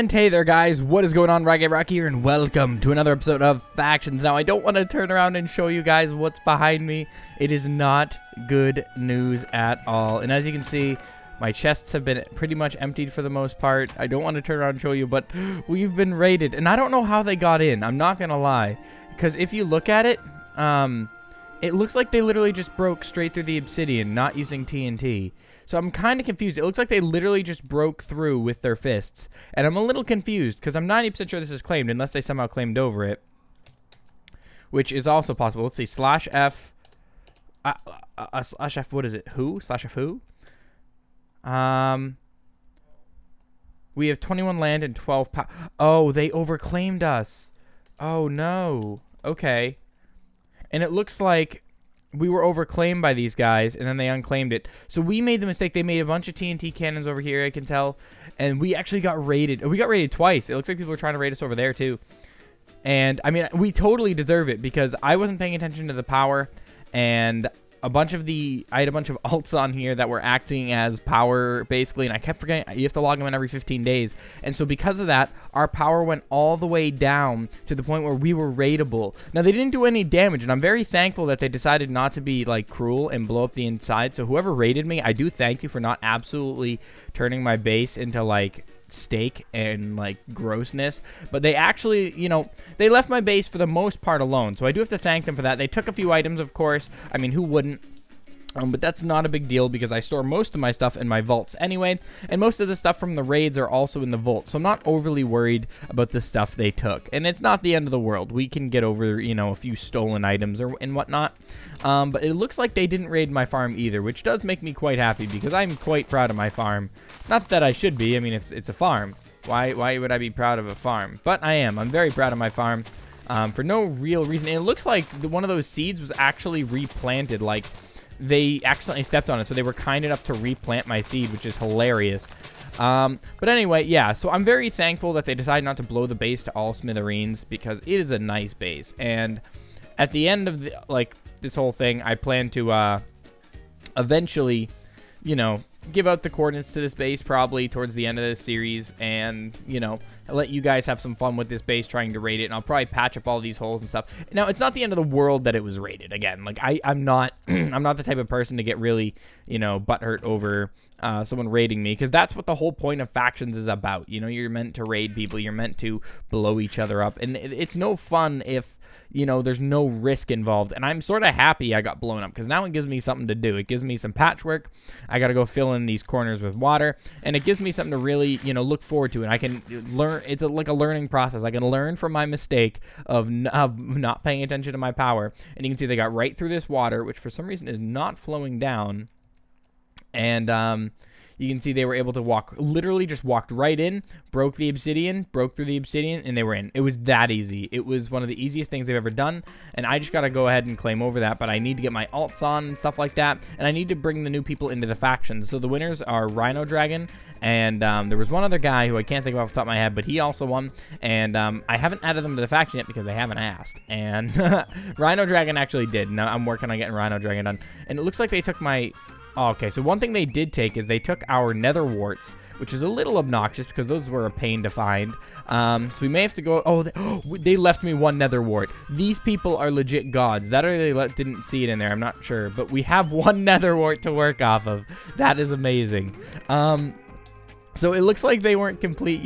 And hey there guys, what is going on? RAIDED Rock here, and welcome to another episode of Factions. Now I don't want to turn around and show you guys what's behind me. It is not good news at all. And as you can see, my chests have been pretty much emptied for the most part. I don't want to turn around and show you, but we've been raided. And I don't know how they got in, I'm not gonna lie. Because if you look at it, it looks like they literally just broke straight through the obsidian, not using TNT. So I'm kind of confused. It looks like they literally just broke through with their fists. And I'm a little confused because I'm 90% sure this is claimed unless they somehow claimed over it. Which is also possible. Let's see. /F. /F, what is it? Who? /F who? We have 21 land and 12 power. Oh, they overclaimed us. Oh, no. Okay. And it looks like we were overclaimed by these guys, and then they unclaimed it. So we made the mistake. They made a bunch of TNT cannons over here, I can tell. And we actually got raided. We got raided twice. It looks like people were trying to raid us over there, too. And, I mean, we totally deserve it because I wasn't paying attention to the power. And I had a bunch of alts on here that were acting as power, basically. And I kept forgetting, you have to log them in every 15 days. And so because of that, our power went all the way down to the point where we were raidable. Now, they didn't do any damage, and I'm very thankful that they decided not to be, like, cruel and blow up the inside. So whoever raided me, I do thank you for not absolutely turning my base into, like, steak and like grossness. But they actually, you know, they left my base for the most part alone, so I do have to thank them for that. They took a few items, of course. I mean, who wouldn't? But that's not a big deal because I store most of my stuff in my vaults anyway, and most of the stuff from the raids are also in the vault, so I'm not overly worried about the stuff they took. And it's not the end of the world. We can get over, you know, a few stolen items and whatnot. But it looks like they didn't raid my farm either, which does make me quite happy because I'm quite proud of my farm. Not that I should be. I mean, it's a farm. Why would I be proud of a farm? But I am. I'm very proud of my farm for no real reason. And it looks like one of those seeds was actually replanted, like they accidentally stepped on it, so they were kind enough to replant my seed, which is hilarious. But anyway, yeah, so I'm very thankful that they decided not to blow the base to all smithereens because it is a nice base. And at the end of this whole thing, I plan to eventually, you know, give out the coordinates to this base probably towards the end of this series, and you know, let you guys have some fun with this base trying to raid it. And I'll probably patch up all these holes and stuff. Now, it's not the end of the world that it was raided. Again, like I'm not I'm not the type of person to get really, you know, butthurt over someone raiding me, because that's what the whole point of factions is about. You know, you're meant to raid people, you're meant to blow each other up, and it's no fun if, you know, there's no risk involved. And I'm sort of happy I got blown up because now it gives me something to do. It gives me some patchwork. I got to go fill in these corners with water, and it gives me something to really, you know, look forward to. And I can learn. It's like a learning process. I can learn from my mistake of not paying attention to my power. And you can see they got right through this water, which for some reason is not flowing down. And you can see they were able to walk, literally just walked right in, broke through the obsidian, and they were in. It was that easy. It was one of the easiest things they've ever done, and I just got to go ahead and claim over that, but I need to get my alts on and stuff like that, and I need to bring the new people into the factions. So the winners are Rhino Dragon, and there was one other guy who I can't think of off the top of my head, but he also won, and I haven't added them to the faction yet because they haven't asked, and Rhino Dragon actually did. Now I'm working on getting Rhino Dragon done, and it looks like they took my... Oh, okay, so one thing they did take is they took our nether warts, which is a little obnoxious because those were a pain to find. So we may have to go... Oh, they left me one nether wart. These people are legit gods. That or they didn't see it in there. I'm not sure. But we have one nether wart to work off of. That is amazing. So it looks like they weren't complete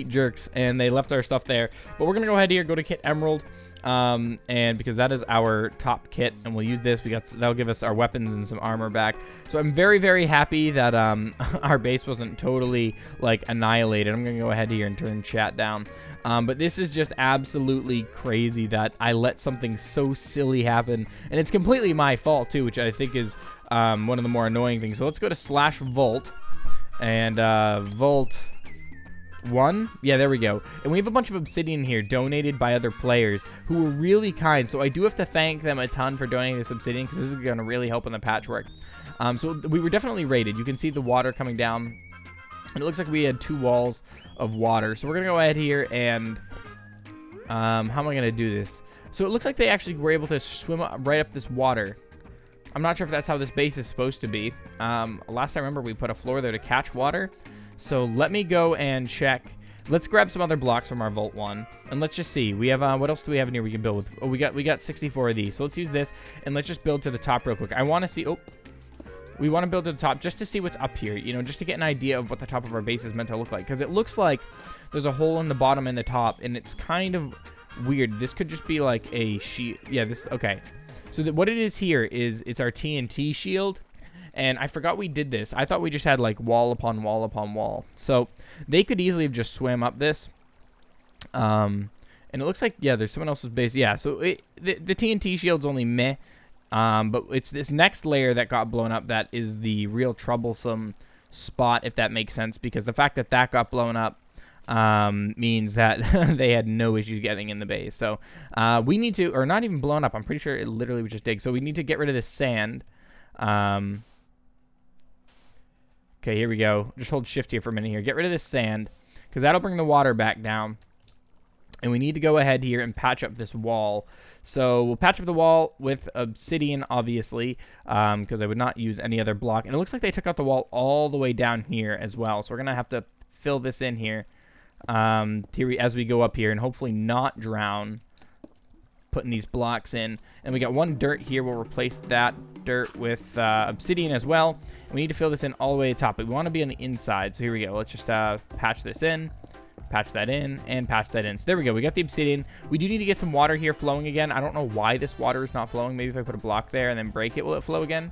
jerks, and they left our stuff there. But we're going to go ahead here, go to Kit Emerald. And because that is our top kit, and we'll use this, that'll give us our weapons and some armor back. So I'm very, very happy that our base wasn't totally like annihilated. I'm gonna go ahead here and turn chat down. But this is just absolutely crazy that I let something so silly happen, and it's completely my fault too, which I think is one of the more annoying things. So let's go to /Vault and Vault 1. Yeah, there we go. And we have a bunch of obsidian here donated by other players who were really kind. So I do have to thank them a ton for donating this obsidian because this is going to really help in the patchwork. So we were definitely raided. You can see the water coming down. And it looks like we had 2 walls of water. So we're going to go ahead here and... how am I going to do this? So it looks like they actually were able to swim right up this water. I'm not sure if that's how this base is supposed to be. Last I remember, we put a floor there to catch water. So let me go and check Let's grab some other blocks from our Vault 1, and let's just see. We have, what else do we have in here we can build with? Oh, we got 64 of these. So let's use this, and let's just build to the top real quick. I want to see, we want to build to the top just to see what's up here, you know, just to get an idea of what the top of our base is meant to look like. Because it looks like there's a hole in the bottom and the top, and it's kind of weird. This could just be like a sheet. Yeah, okay. So what it is here is it's our TNT shield. And I forgot we did this. I thought we just had like wall upon wall upon wall. So they could easily have just swam up this. And it looks like, yeah, there's someone else's base. Yeah, so the TNT shield's only meh. But it's this next layer that got blown up that is the real troublesome spot, if that makes sense. Because the fact that that got blown up means that they had no issues getting in the base. So we need to, or not even blown up. I'm pretty sure it literally was just dig. So we need to get rid of this sand. Okay, here we go. Just hold shift here for a minute here. Get rid of this sand, because that'll bring the water back down. And we need to go ahead here and patch up this wall. So we'll patch up the wall with obsidian, obviously, because I would not use any other block. And it looks like they took out the wall all the way down here as well. So we're going to have to fill this in here, as we go up here, and hopefully not drown putting these blocks in. And we got one dirt here. We'll replace that dirt with obsidian as well. And we need to fill this in all the way to the top, but we want to be on the inside. So here we go. Let's just patch this in, patch that in, and patch that in. So there we go. We got the obsidian. We do need to get some water here flowing again. I don't know why this water is not flowing. Maybe if I put a block there and then break it, will it flow again?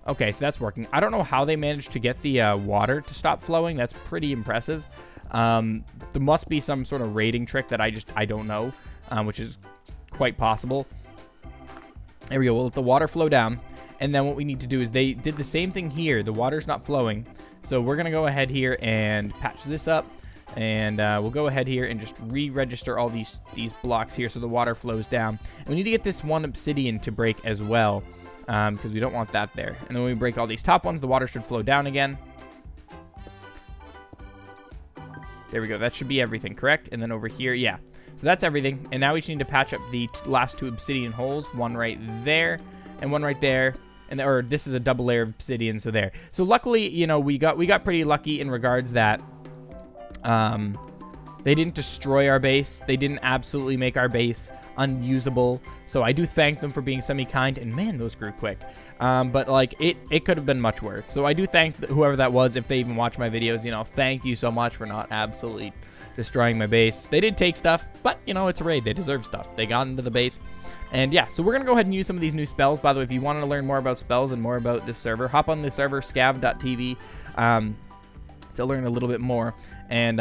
Okay, so that's working. I don't know how they managed to get the water to stop flowing. That's pretty impressive. There must be some sort of raiding trick that I don't know, which is quite possible. There we go. We'll let the water flow down, and then what we need to do is they did the same thing here. The water's not flowing, so we're gonna go ahead here and patch this up, and we'll go ahead here and just re-register all these blocks here so the water flows down. And we need to get this one obsidian to break as well, because we don't want that there. And then when we break all these top ones, the water should flow down again. There we go. That should be everything, correct? And then over here, yeah. So that's everything. And now we just need to patch up the last two obsidian holes. One right there and one right there. And or this is a double layer of obsidian, so there. So luckily, you know, we got pretty lucky in regards that they didn't destroy our base. They didn't absolutely make our base unusable. So I do thank them for being semi-kind. And man, those grew quick. But like it could have been much worse. So I do thank whoever that was, if they even watch my videos. You know, thank you so much for not absolutely destroying my base. They did take stuff, but you know, it's a raid. They deserve stuff. They got into the base. And yeah, so we're gonna go ahead and use some of these new spells. By the way, if you want to learn more about spells and more about this server, hop on the server scav.tv to learn a little bit more. And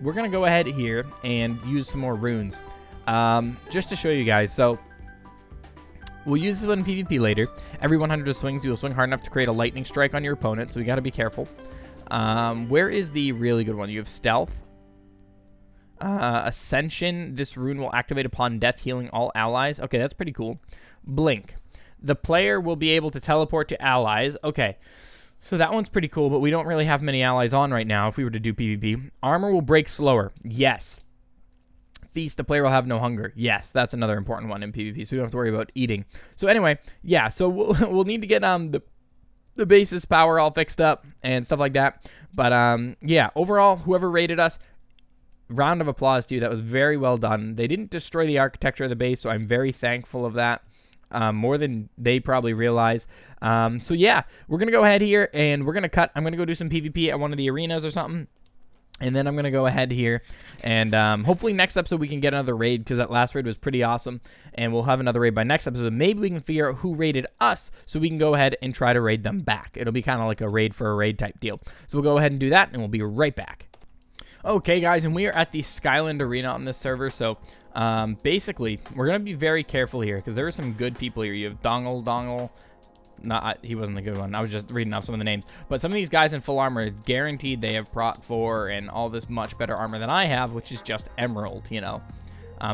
we're gonna go ahead here and use some more runes, just to show you guys. So we'll use this one in PvP later. Every 100 swings, you will swing hard enough to create a lightning strike on your opponent, so we got to be careful. Where is the really good one? You have stealth, ascension. This rune will activate upon death, healing all allies. Okay, that's pretty cool. Blink. The player will be able to teleport to allies. Okay, so that one's pretty cool, but we don't really have many allies on right now if we were to do PvP. Armor will break slower. Yes. Feast, the player will have no hunger. Yes, that's another important one in PvP, so we don't have to worry about eating. So anyway, yeah, so we'll need to get the basis power all fixed up and stuff like that. But yeah, overall, whoever raided us, round of applause to you. That was very well done. They didn't destroy the architecture of the base, so I'm very thankful of that. More than they probably realize. So yeah, we're going to go ahead here and we're going to cut. I'm going to go do some PvP at one of the arenas or something. And then I'm going to go ahead here and hopefully next episode we can get another raid, because that last raid was pretty awesome. And we'll have another raid by next episode. Maybe we can figure out who raided us so we can go ahead and try to raid them back. It'll be kind of like a raid for a raid type deal. So we'll go ahead and do that and we'll be right back. Okay, guys, and we are at the Skyland Arena on this server. So basically, we're going to be very careful here because there are some good people here. You have Dongle. He wasn't the good one. I was just reading off some of the names. But some of these guys in full armor, guaranteed they have Prot 4 and all this much better armor than I have, which is just Emerald, you know.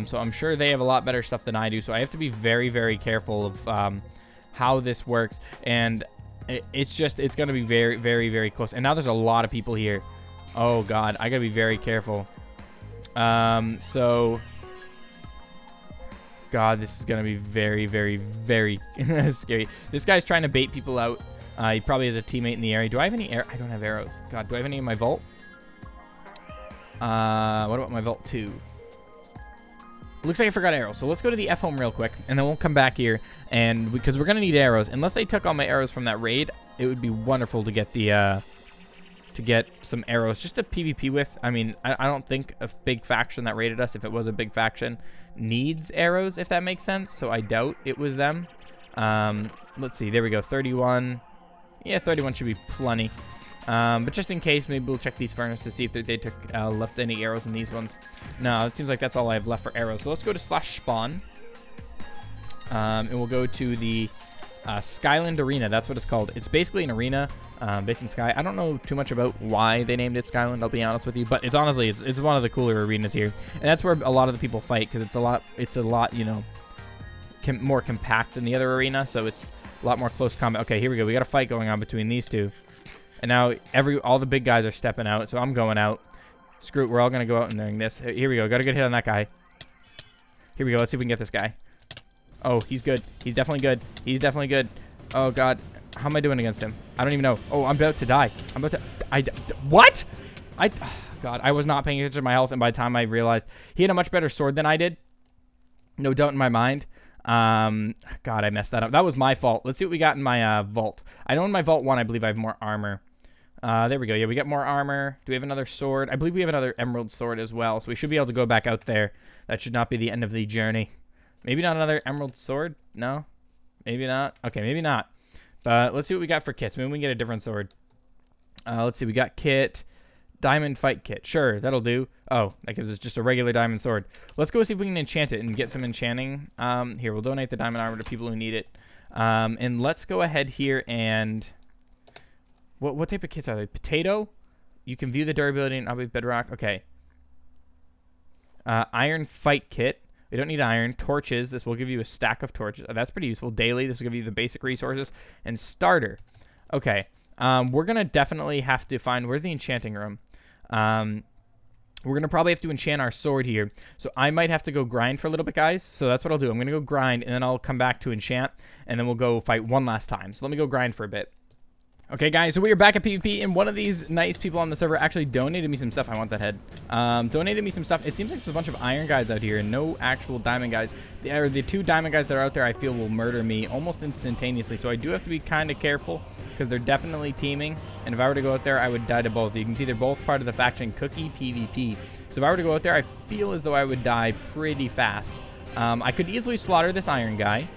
So I'm sure they have a lot better stuff than I do. So I have to be very, very careful of how this works. And it's going to be very, very, very close. And now there's a lot of people here. Oh, God. I got to be very careful. So... God, this is going to be very, very, very scary. This guy's trying to bait people out. He probably has a teammate in the area. Do I have any arrows? I don't have arrows. God, do I have any in my vault? What about my Vault 2? Looks like I forgot arrows. So let's go to the F home real quick, and then we'll come back here. And because we're going to need arrows. Unless they took all my arrows from that raid, it would be wonderful to get the... to get some arrows just to PvP with. I mean, I don't think a big faction that raided us, if it was a big faction, needs arrows, if that makes sense. So I doubt it was them. Let's see. There we go. 31. Yeah, 31 should be plenty. But just in case, maybe we'll check these furnaces to see if they took left any arrows in these ones. No, it seems like that's all I have left for arrows. So let's go to /spawn. And we'll go to the Skyland Arena. That's what it's called. It's basically an arena based in Sky. I don't know too much about why they named it Skyland, I'll be honest with you, but it's honestly it's one of the cooler arenas here, and that's where a lot of the people fight, because it's a lot you know, more compact than the other arena, so it's a lot more close combat. Okay, here we go. We got a fight going on between these two, and now all the big guys are stepping out, so I'm going out. Screw it, we're all gonna go out and doing this. Here we go. Got a good hit on that guy. Here we go. Let's see if we can get this guy. Oh, he's good. He's definitely good. He's definitely good. Oh god. How am I doing against him? I don't even know. Oh, I'm about to die. What? God, I was not paying attention to my health, and by the time I realized he had a much better sword than I did. No doubt in my mind. God, I messed that up. That was my fault. Let's see what we got in my vault. I know in my vault 1, I believe I have more armor. There we go. Yeah, we got more armor. Do we have another sword? I believe we have another emerald sword as well, so we should be able to go back out there. That should not be the end of the journey. Maybe not another emerald sword? No? Maybe not? Okay, maybe not. But let's see what we got for kits. Maybe we can get a different sword. Let's see. We got kit. Diamond fight kit. Sure, that'll do. Oh, that gives us just a regular diamond sword. Let's go see if we can enchant it and get some enchanting. Here, we'll donate the diamond armor to people who need it. And let's go ahead here and... What type of kits are they? Potato? You can view the durability and obviously bedrock. Okay. Iron fight kit. We don't need iron. Torches. This will give you a stack of torches. That's pretty useful. Daily. This will give you the basic resources. And starter. Okay. We're going to definitely have to find... Where's the enchanting room? We're going to probably have to enchant our sword here. So I might have to go grind for a little bit, guys. So that's what I'll do. I'm going to go grind, and then I'll come back to enchant, and then we'll go fight one last time. So let me go grind for a bit. Okay, guys, so we are back at PvP, and one of these nice people on the server actually donated me some stuff. I want that head. Donated me some stuff. It seems like there's a bunch of iron guys out here and no actual diamond guys. The 2 diamond guys that are out there, I feel, will murder me almost instantaneously. So I do have to be kind of careful because they're definitely teaming. And if I were to go out there, I would die to both. You can see they're both part of the faction Cookie PvP. So if I were to go out there, I feel as though I would die pretty fast. I could easily slaughter this iron guy,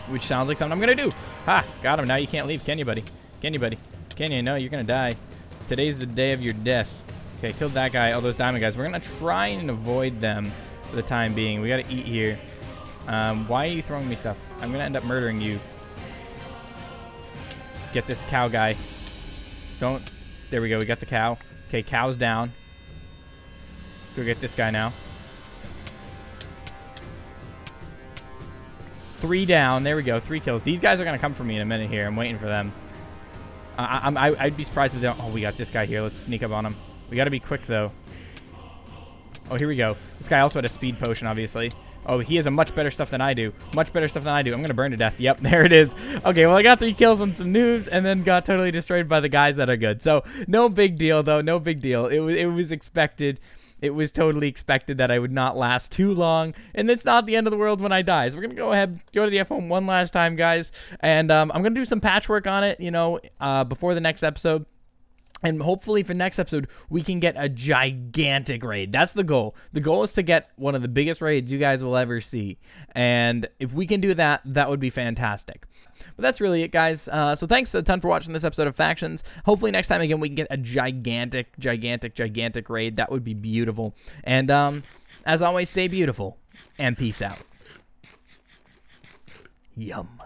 which sounds like something I'm going to do. Ha! Got him. Now you can't leave, can you, buddy? Can you, buddy? Can you? No, you're going to die. Today's the day of your death. Okay, killed that guy. All those diamond guys. We're going to try and avoid them for the time being. We got to eat here. Why are you throwing me stuff? I'm going to end up murdering you. Get this cow guy. Don't. There we go. We got the cow. Okay, cow's down. Go get this guy now. 3 down. There we go. 3 kills. These guys are going to come for me in a minute here. I'm waiting for them. I'd be surprised if they don't. Oh, we got this guy here. Let's sneak up on him. We got to be quick, though. Oh, here we go. This guy also had a speed potion, obviously. Oh, he has a much better stuff than I do. Much better stuff than I do. I'm going to burn to death. Yep, there it is. Okay, well, I got 3 kills on some noobs and then got totally destroyed by the guys that are good. So, no big deal, though. No big deal. It was expected. It was totally expected that I would not last too long, and it's not the end of the world when I die. So we're going to go ahead, go to the F-home one last time, guys, and I'm going to do some patchwork on it, you know, before the next episode. And hopefully for next episode, we can get a gigantic raid. That's the goal. The goal is to get one of the biggest raids you guys will ever see. And if we can do that, that would be fantastic. But that's really it, guys. So thanks a ton for watching this episode of Factions. Hopefully next time, again, we can get a gigantic raid. That would be beautiful. And as always, stay beautiful and peace out. Yum.